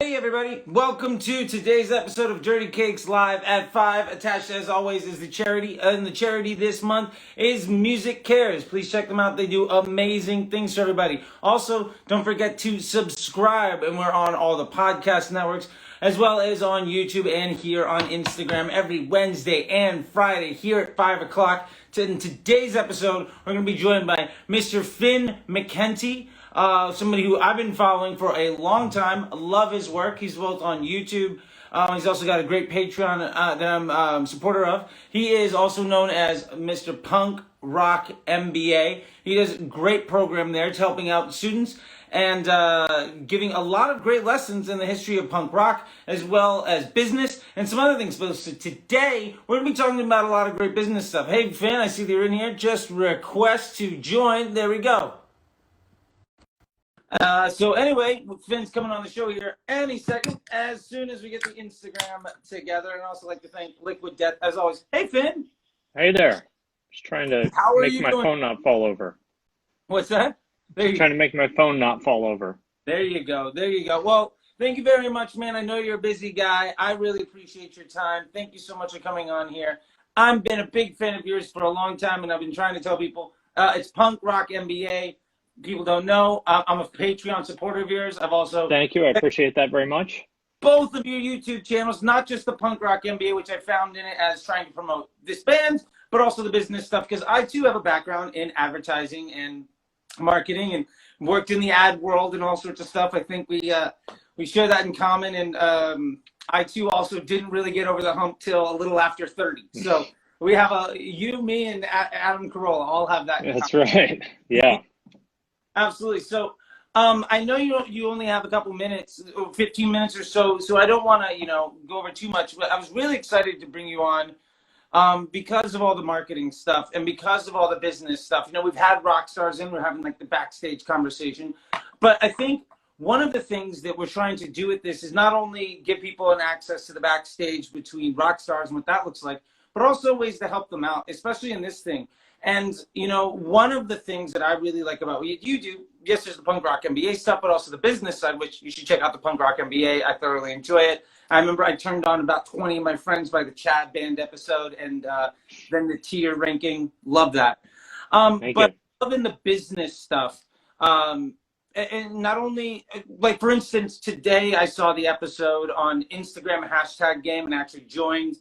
Hey everybody, welcome to today's episode of Dirtycakes Live at 5. Attached as always is the charity, and the charity this month is Music Cares. Please check them out, they do amazing things for everybody. Also, don't forget to subscribe, and we're on all the podcast networks, as well as on YouTube and here on Instagram every Wednesday and Friday here at 5 o'clock. In today's episode, we're going to be joined by Mr. Finn McKenty. Somebody who I've been following for a long time. Love his work. He's both on YouTube. He's also got a great Patreon that I'm a supporter of. He is also known as Mr. Punk Rock MBA. He does a great program there. It's helping out students and giving a lot of great lessons in the history of punk rock, as well as business and some other things. So today, we're going to be talking about a lot of great business stuff. Hey, Finn, I see that you're in here. Just request to join. There we go. So anyway, Finn's coming on the show here any second, as soon as we get the Instagram together. And I'd also like to thank Liquid Death, as always. Hey, Finn. Hey there. Just trying to make my phone not fall over. What's that? Trying to make my phone not fall over. There you go. There you go. Well, thank you very much, man. I know you're a busy guy. I really appreciate your time. Thank you so much for coming on here. I've been a big fan of yours for a long time, and I've been trying to tell people it's Punk Rock MBA. People don't know, I'm a Patreon supporter of yours. I've also... Thank you. I appreciate that very much. Both of your YouTube channels, not just the Punk Rock MBA, which I found in it as trying to promote this band, but also the business stuff, because I, too, have a background in advertising and marketing and worked in the ad world and all sorts of stuff. I think we share that in common, and I, too, also didn't really get over the hump till a little after 30. So we have you, me, and Adam Carolla all have that in That's common. right. Yeah. Absolutely. So, I know you only have a couple minutes, 15 minutes or so. So I don't want to, go over too much. But I was really excited to bring you on, because of all the marketing stuff and because of all the business stuff. We've had rock stars in. We're having like the backstage conversation. But I think one of the things that we're trying to do with this is not only give people an access to the backstage between rock stars and what that looks like, but also ways to help them out, especially in this thing. And, one of the things that I really like about what you do, yes, there's the Punk Rock MBA stuff, but also the business side, which you should check out the Punk Rock MBA. I thoroughly enjoy it. I remember I turned on about 20 of my friends by the Chad Band episode and then the tier ranking. Love that. But loving the business stuff. And not only, like, for instance, today I saw the episode on Instagram #game and actually joined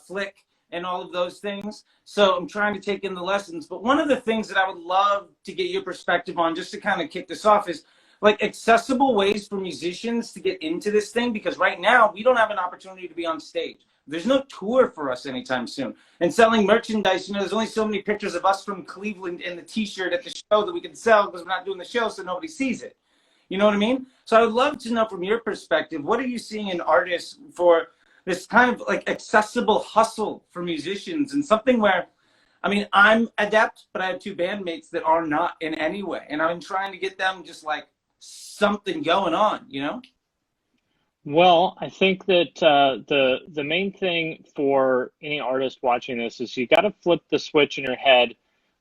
Flick and all of those things. So I'm trying to take in the lessons. But one of the things that I would love to get your perspective on, just to kind of kick this off, is like accessible ways for musicians to get into this thing. Because right now we don't have an opportunity to be on stage. There's no tour for us anytime soon. And selling merchandise, there's only so many pictures of us from Cleveland in the t-shirt at the show that we can sell because we're not doing the show, so nobody sees it. You know what I mean? So I would love to know from your perspective, what are you seeing in artists for this kind of like accessible hustle for musicians, and something where, I'm adept, but I have two bandmates that are not in any way. And I've been trying to get them just like something going on, Well, I think that the main thing for any artist watching this is you got to flip the switch in your head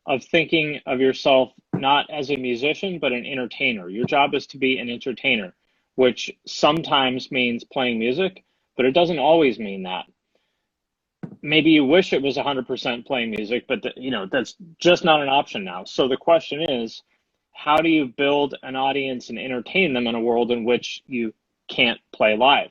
of thinking of yourself not as a musician, but an entertainer. Your job is to be an entertainer, which sometimes means playing music, but it doesn't always mean that. Maybe you wish it was 100% playing music, but that's just not an option now. So the question is, how do you build an audience and entertain them in a world in which you can't play live?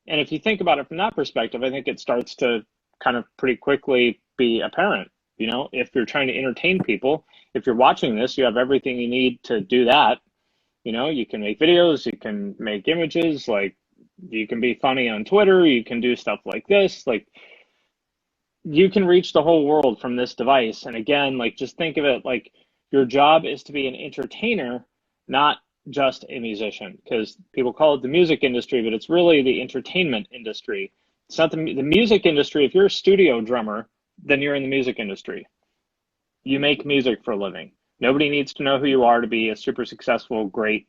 And if you think about it from that perspective, I think it starts to kind of pretty quickly be apparent. If you're trying to entertain people, if you're watching this, you have everything you need to do that. You can make videos, you can make images, like you can be funny on Twitter, you can do stuff like this, like you can reach the whole world from this device. And again, like, just think of it like your job is to be an entertainer, not just a musician, because people call it the music industry, but it's really the entertainment industry. It's not the music industry. If you're a studio drummer, then you're in the music industry. You make music for a living. Nobody needs to know who you are to be a super successful, great,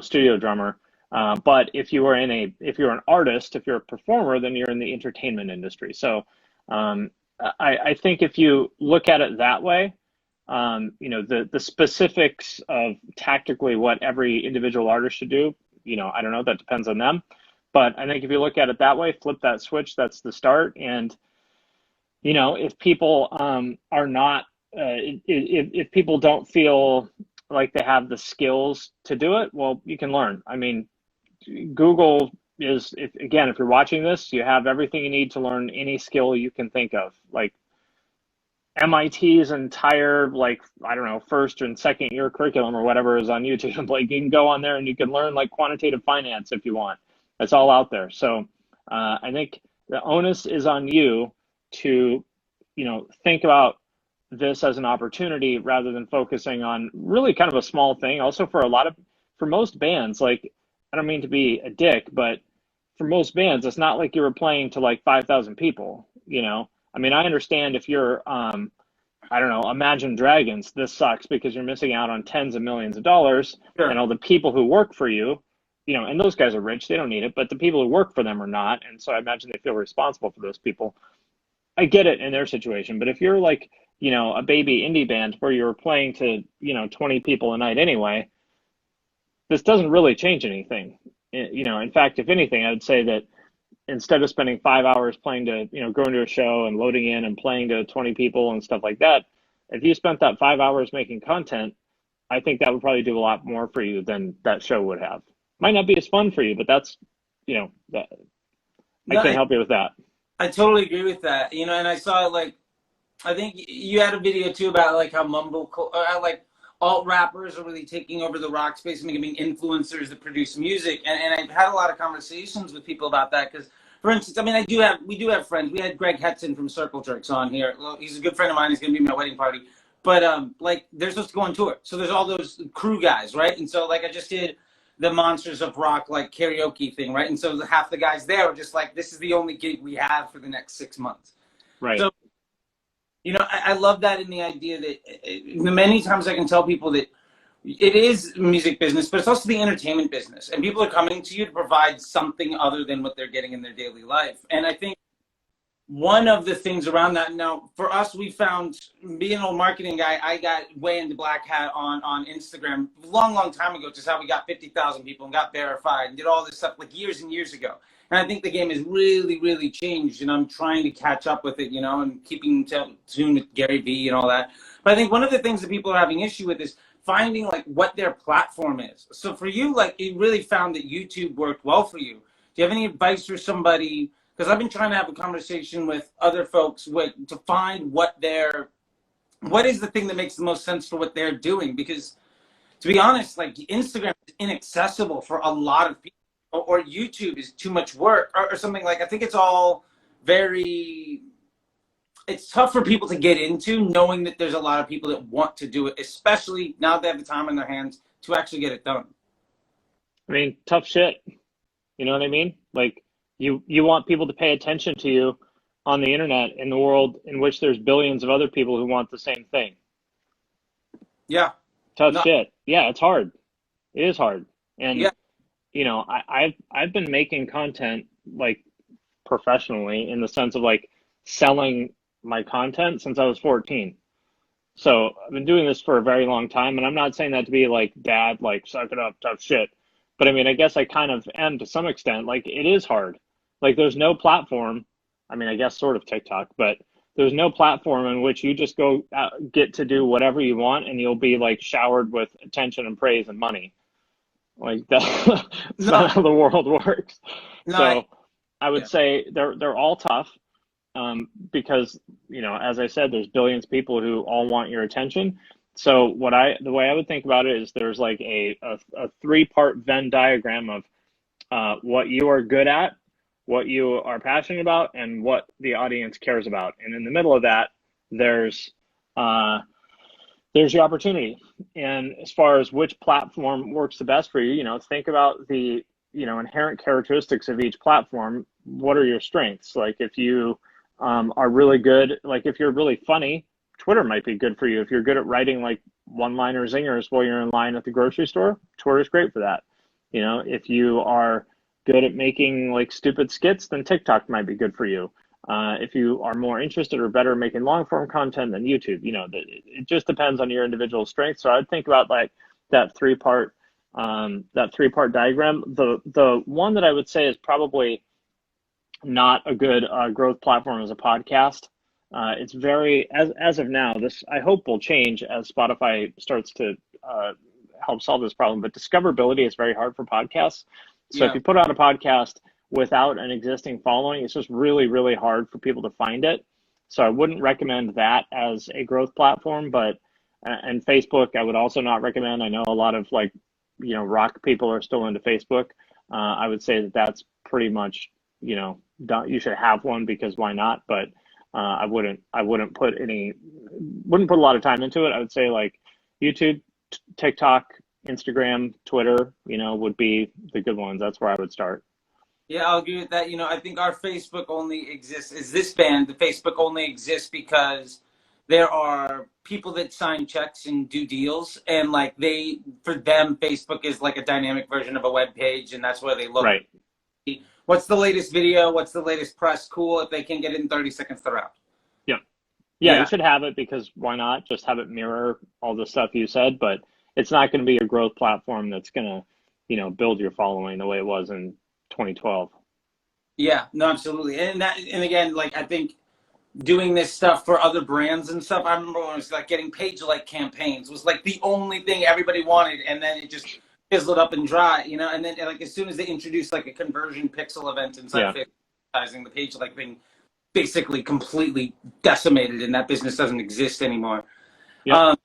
studio drummer. But if you're an artist, if you're a performer, then you're in the entertainment industry. So I think if you look at it that way, the specifics of tactically what every individual artist should do I don't know, that depends on them. But I think if you look at it that way, flip that switch, that's the start. And, if people are not, if people don't feel like they have the skills to do it, well, you can learn. I mean, Google is, if you're watching this, you have everything you need to learn any skill you can think of. Like MIT's entire, like, I don't know, first and second year curriculum or whatever is on YouTube. Like, you can go on there and you can learn like quantitative finance if you want. It's all out there. So I think the onus is on you to, think about this as an opportunity rather than focusing on really kind of a small thing. Also, for most bands, like, I don't mean to be a dick, but for most bands, it's not like you were playing to like 5,000 people, I mean, I understand if you're, I don't know, Imagine Dragons, this sucks because you're missing out on tens of millions of dollars. Sure. And all the people who work for you, and those guys are rich, they don't need it, but the people who work for them are not. And so I imagine they feel responsible for those people. I get it in their situation, but if you're like, a baby indie band where you're playing to, 20 people a night anyway, this doesn't really change anything. In fact, if anything, I would say that instead of spending 5 hours playing to, going to a show and loading in and playing to 20 people and stuff like that, if you spent that 5 hours making content, I think that would probably do a lot more for you than that show would have. Might not be as fun for you, but that's, that I can't help you with that. I totally agree with that. And I saw like, I think you had a video too about like how like alt rappers are really taking over the rock space and becoming influencers that produce music. And I've had a lot of conversations with people about that because, for instance, I mean, we do have friends. We had Greg Hetson from Circle Jerks on here. He's a good friend of mine. He's going to be at my wedding party. But like, they're supposed to go on tour. So there's all those crew guys, right? And so like I just did the Monsters of Rock like karaoke thing, right? And so half the guys there were just like, this is the only gig we have for the next 6 months. Right. So, I love that in the idea that many times I can tell people that it is music business, but it's also the entertainment business. And people are coming to you to provide something other than what they're getting in their daily life. And I think one of the things around that, now for us, we found, being an old marketing guy, I got way into black hat on Instagram a long time ago, just how we got 50,000 people and got verified and did all this stuff like years and years ago. And I think the game has really, really changed, and I'm trying to catch up with it, and keeping tuned with Gary Vee and all that. But I think one of the things that people are having issue with is finding like what their platform is. So for you, like, you really found that YouTube worked well for you. Do you have any advice for somebody? Because I've been trying to have a conversation with other folks to find what is the thing that makes the most sense for what they're doing. Because to be honest, like, Instagram is inaccessible for a lot of people. Or YouTube is too much work or something. Like, I think it's all it's tough for people to get into, knowing that there's a lot of people that want to do it, especially now they have the time in their hands to actually get it done. I mean, tough shit. You know what I mean? Like, you want people to pay attention to you on the internet in the world in which there's billions of other people who want the same thing. Yeah. Tough shit. Yeah, it's hard. It is hard. And yeah. I've been making content like professionally in the sense of like selling my content since I was 14. So I've been doing this for a very long time, and I'm not saying that to be like dad, like suck it up, tough shit. But I mean, I guess I kind of am to some extent. Like, it is hard. Like, there's no platform. I mean, I guess sort of TikTok, but there's no platform in which you just go get to do whatever you want and you'll be like showered with attention and praise and money. Like, that's not how the world works. So I would say they're all tough because, as I said, there's billions of people who all want your attention. So the way I would think about it is there's like a 3-part Venn diagram of what you are good at, what you are passionate about, and what the audience cares about. And in the middle of that, there's your opportunity. And as far as which platform works the best for you, think about the, inherent characteristics of each platform. What are your strengths? Like, if you are really good, like if you're really funny, Twitter might be good for you. If you're good at writing like one-liner zingers while you're in line at the grocery store, Twitter's great for that. If you are good at making like stupid skits, then TikTok might be good for you. If you are more interested or better at making long form content than YouTube, it just depends on your individual strengths. So I'd think about like that 3-part that three-part diagram. The one that I would say is probably not a good growth platform as a podcast. It's very, as of now, this I hope will change as Spotify starts to help solve this problem. But discoverability is very hard for podcasts. So if you put out a podcast without an existing following, it's just really, really hard for people to find it. So I wouldn't recommend that as a growth platform. But and Facebook, I would also not recommend. I know a lot of rock people are still into Facebook. I would say that that's pretty much, you should have one because why not? But I wouldn't put a lot of time into it. I would say like YouTube, TikTok, Instagram, Twitter, would be the good ones. That's where I would start. Yeah, I'll agree with that. I think our Facebook only exists, is this band, the Facebook only exists because there are people that sign checks and do deals, and for them, Facebook is like a dynamic version of a web page, and that's where they look. Right. What's the latest video? What's the latest press? Cool. If they can get it in 30 seconds, they're out. Yeah, you should have it because why not? Just have it mirror all the stuff you said, but it's not going to be a growth platform that's going to, build your following the way it was in 2012. Yeah, no, absolutely. And again, I think doing this stuff for other brands and stuff, I remember when it was getting page-like campaigns was the only thing everybody wanted, and then it just fizzled up and dry, and then as soon as they introduced a conversion pixel event inside Facebook, the page-like thing basically completely decimated, and that business doesn't exist anymore. I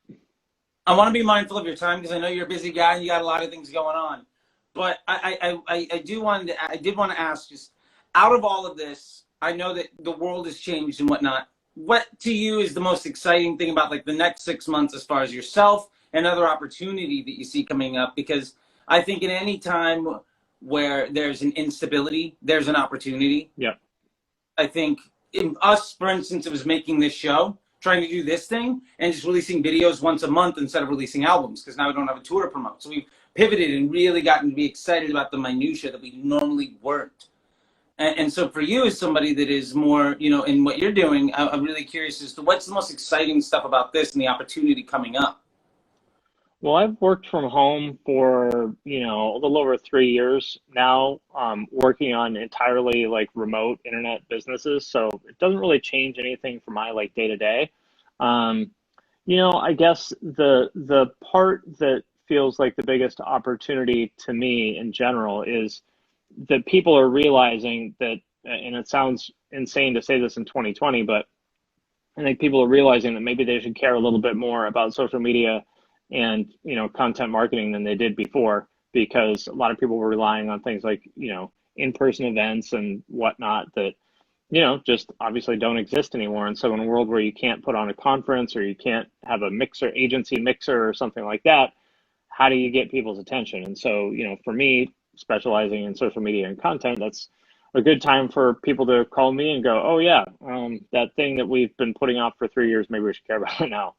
want to be mindful of your time because I know you're a busy guy and you got a lot of things going on. But I did want to ask, just out of all of this, I know that the world has changed and whatnot. What to you is the most exciting thing about the next 6 months as far as yourself and other opportunity that you see coming up? Because I think in any time where there's an instability, there's an opportunity. Yeah. I think in us, for instance, it was making this show, trying to do this thing and just releasing videos once a month instead of releasing albums because now we don't have a tour to promote. So we've pivoted and really gotten to be excited about the minutia that we normally weren't. And so for you as somebody that is more, in what you're doing, I'm really curious as to what's the most exciting stuff about this and the opportunity coming up. Well, I've worked from home for, a little over 3 years now, working on entirely remote internet businesses. So it doesn't really change anything for my day to day. I guess the part that feels like the biggest opportunity to me in general is that people are realizing that, and it sounds insane to say this in 2020, but I think people are realizing that maybe they should care a little bit more about social media and content marketing than they did before, because a lot of people were relying on things like in-person events and whatnot that just obviously don't exist anymore. And so in a world where you can't put on a conference or you can't have a agency mixer or something like that, how do you get people's attention? And so for me, specializing in social media and content, that's a good time for people to call me and go, oh yeah, that thing that we've been putting off for 3 years, maybe we should care about it now.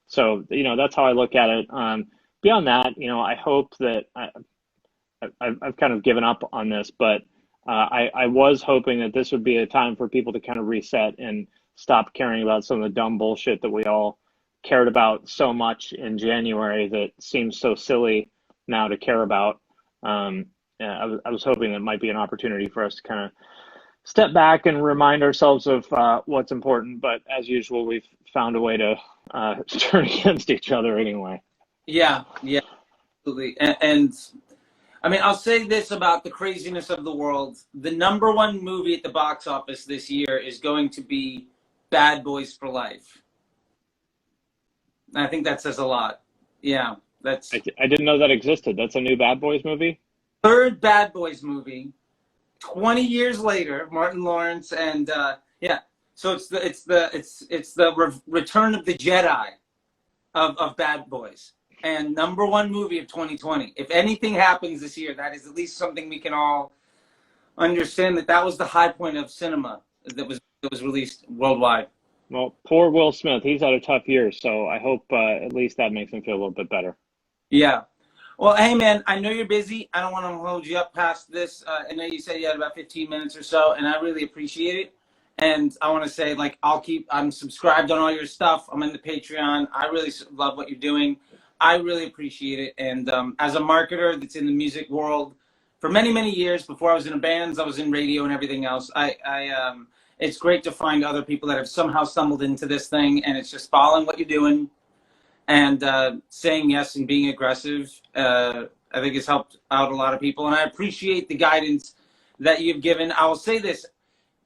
So, that's how I look at it. Beyond that, I hope that I've kind of given up on this, but I was hoping that this would be a time for people to kind of reset and stop caring about some of the dumb bullshit that we all cared about so much in January that seems so silly now to care about. I was hoping that might be an opportunity for us to kind of step back and remind ourselves of what's important. But as usual, we've found a way to turn against each other anyway. Yeah, absolutely. And I mean, I'll say this about the craziness of the world. The #1 movie at the box office this year is going to be Bad Boys for Life. I think that says a lot. Yeah, that's. I didn't know that existed. That's a new Bad Boys movie? Third Bad Boys movie, 20 years later, Martin Lawrence, and so it's the return of the Jedi of Bad Boys, and #1 movie of 2020. If anything happens this year, that is at least something we can all understand that was the high point of cinema that was released worldwide. Well, poor Will Smith. He's had a tough year, so I hope at least that makes him feel a little bit better. Yeah. Well, hey, man, I know you're busy. I don't want to hold you up past this. I know you said you had about 15 minutes or so, and I really appreciate it. And I want to say, I'm subscribed on all your stuff. I'm in the Patreon. I really love what you're doing. I really appreciate it. And as a marketer that's in the music world for many, many years, before I was in bands, I was in radio and everything else. It's great to find other people that have somehow stumbled into this thing, and it's just following what you're doing and saying yes and being aggressive. I think has helped out a lot of people, and I appreciate the guidance that you've given. I will say this: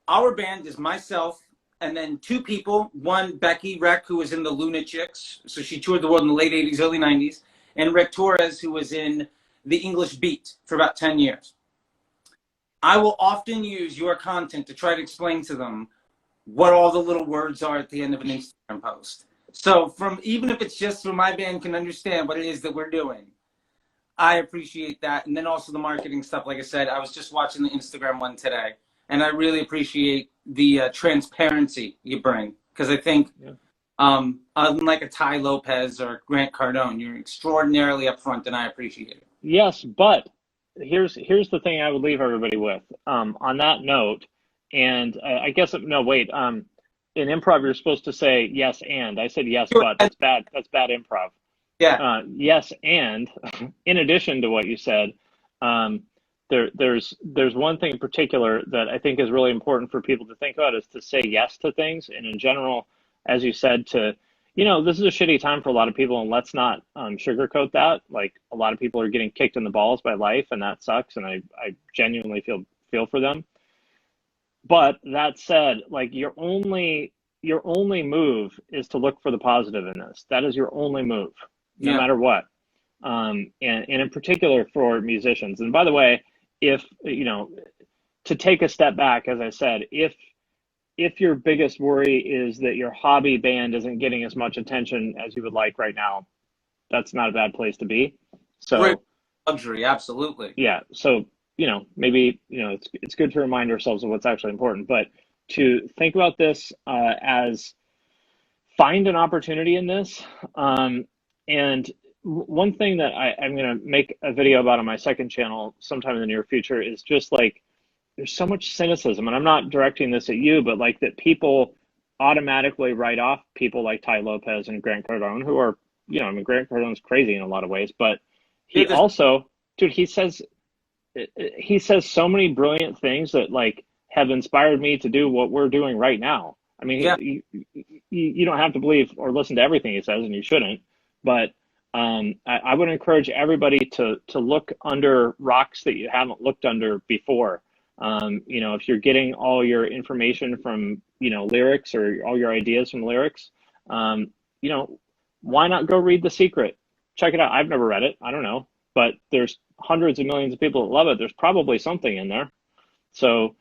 our band is myself, and then two people. One, Becky Reck, who was in the Luna Chicks, so she toured the world in the late '80s, early '90s, and Rick Torres, who was in the English Beat for about 10 years. I will often use your content to try to explain to them what all the little words are at the end of an Instagram post. So even if it's just so my band can understand what it is that we're doing, I appreciate that. And then also the marketing stuff. Like I said, I was just watching the Instagram one today, and I really appreciate the transparency you bring, because I think unlike a Ty Lopez or Grant Cardone, you're extraordinarily upfront, and I appreciate it. Yes, but here's the thing I would leave everybody with. On that note, and I guess no, wait. In improv, you're supposed to say yes and. I said yes, but that's bad. That's bad improv. Yeah. Yes, and in addition to what you said, there's one thing in particular that I think is really important for people to think about, is to say yes to things. And in general, as you said, this is a shitty time for a lot of people, and let's not sugarcoat that. Like, a lot of people are getting kicked in the balls by life, and that sucks. And I genuinely feel for them. But that said, like, your only move is to look for the positive in this. That is your only move, no matter what. And in particular for musicians. And by the way, if to take a step back, as I said, if your biggest worry is that your hobby band isn't getting as much attention as you would like right now, that's not a bad place to be. So great luxury, absolutely. Yeah. So, maybe, it's good to remind ourselves of what's actually important, but to think about this as find an opportunity in this. And one thing that I'm going to make a video about on my second channel sometime in the near future is just like, there's so much cynicism, and I'm not directing this at you, but like that people automatically write off people like Ty Lopez and Grant Cardone, who are, Grant Cardone's crazy in a lot of ways, but he also, dude, he says so many brilliant things that like have inspired me to do what we're doing right now. I mean, you don't have to believe or listen to everything he says, and you shouldn't, but I would encourage everybody to look under rocks that you haven't looked under before. If you're getting all your information from, lyrics, or all your ideas from lyrics, why not go read The Secret? Check it out. I've never read it. I don't know, but there's hundreds of millions of people that love it. There's probably something in there. So,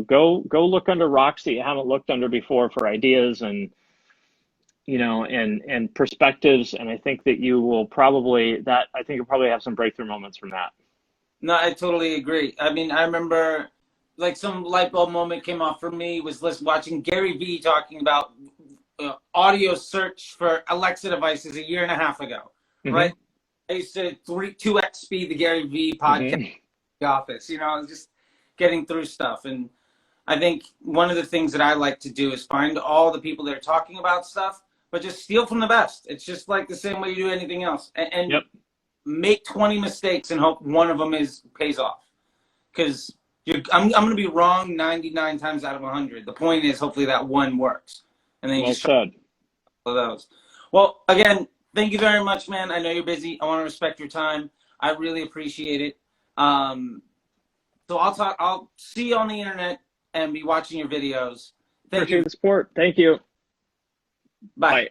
go look under rocks that you haven't looked under before for ideas and perspectives. And I think that you'll probably have some breakthrough moments from that. No, I totally agree. I mean, I remember like some light bulb moment came off for me was watching Gary Vee talking about audio search for Alexa devices a year and a half ago, right? I used to 2x speed the Gary Vee podcast the office, just getting through stuff. And I think one of the things that I like to do is find all the people that are talking about stuff, but just steal from the best. It's just like the same way you do anything else. And make 20 mistakes and hope one of them pays off. Because I'm going to be wrong 99 times out of 100. The point is, hopefully that one works. And then you just try those. Well, again, thank you very much, man. I know you're busy. I want to respect your time. I really appreciate it. So I'll see you on the internet and be watching your videos. Thank you. Appreciate the support. Thank you. Bye.